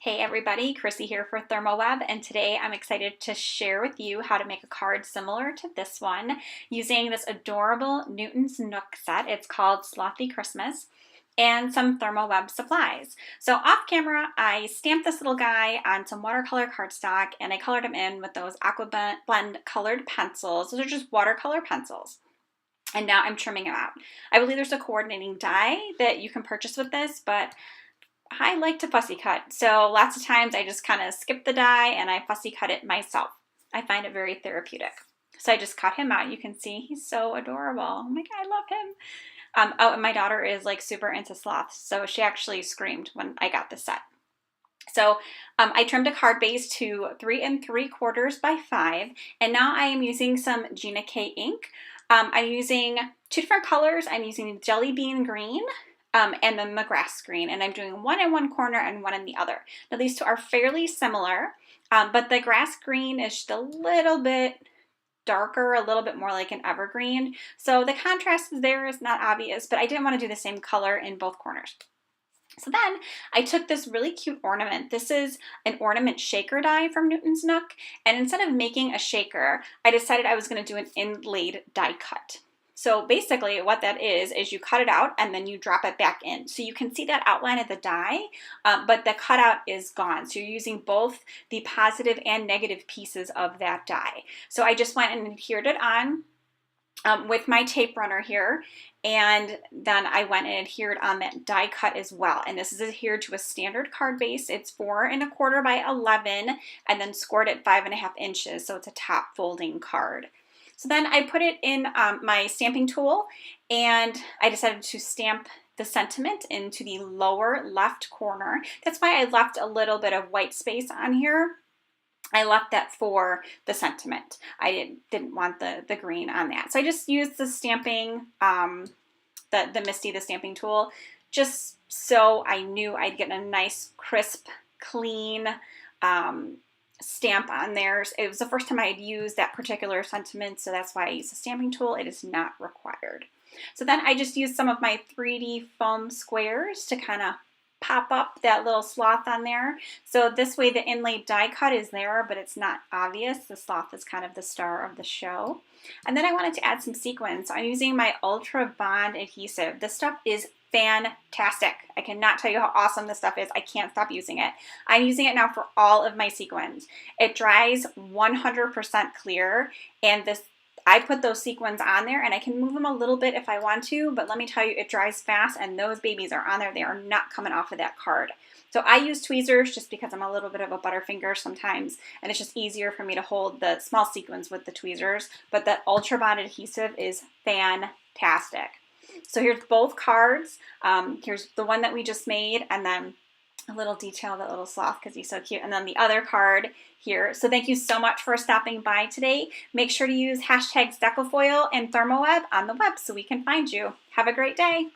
Hey everybody, Chrissie here for Thermoweb, and today I'm excited to share with you how to make a card similar to this one using this adorable Newton's Nook set. It's called Sloth-y Christmas, and some Thermoweb supplies. So off camera, I stamped this little guy on some watercolor cardstock and I colored him in with those AquaBlend colored pencils. Those are just watercolor pencils. And now I'm trimming him out. I believe there's a coordinating die that you can purchase with this, but I like to fussy cut, so lots of times I just kind of skip the die and I fussy cut it myself. I find it very therapeutic. So I just cut him out. You can see he's so adorable. Oh my God, I love him. Oh, and my daughter is like super into sloths, so she actually screamed when I got the set. So I trimmed a card base to 3 3/4 by 5, and now I am using some Gina K ink. I'm using two different colors. I'm using Jelly Bean Green and then the grass green, and I'm doing one in one corner and one in the other. Now these two are fairly similar, but the grass green is just a little bit darker, a little bit more like an evergreen. So the contrast there is not obvious, but I didn't want to do the same color in both corners. So then I took this really cute ornament. This is an ornament shaker die from Newton's Nook, and instead of making a shaker, I decided I was going to do an inlaid die cut. So basically what that is you cut it out and then you drop it back in. So you can see that outline of the die, but the cutout is gone. So you're using both the positive and negative pieces of that die. So I just went and adhered it on with my tape runner here, and then I went and adhered on that die cut as well. And this is adhered to a standard card base. It's 4 1/4 by 11 and then scored at 5.5 inches. So it's a top folding card. So then I put it in my stamping tool, and I decided to stamp the sentiment into the lower left corner. That's why I left a little bit of white space on here. I left that for the sentiment. I didn't want the green on that. So I just used the stamping, the Misty, the stamping tool, just so I knew I'd get a nice, crisp, clean, stamp on there. It was the first time I had used that particular sentiment, so that's why I used the stamping tool. It is not required. So then I just used some of my 3D foam squares to kind of pop up that little sloth on there. So this way the inlaid die cut is there, but it's not obvious. The sloth is kind of the star of the show. And then I wanted to add some sequins. So I'm using my Ultra Bond adhesive. This stuff is fantastic. I cannot tell you how awesome this stuff is. I can't stop using it. I'm using it now for all of my sequins. It dries 100% clear, and I put those sequins on there, and I can move them a little bit if I want to, but let me tell you, it dries fast, and those babies are on there. They are not coming off of that card. So I use tweezers just because I'm a little bit of a butterfinger sometimes, and it's just easier for me to hold the small sequins with the tweezers, but the Ultra Bond adhesive is fantastic. So here's both cards. Here's the one that we just made, and then a little detail of that little sloth because he's so cute, and then the other card here. So thank you so much for stopping by today. Make sure to use hashtags Decofoil and Thermoweb on the web so we can find you. Have a great day.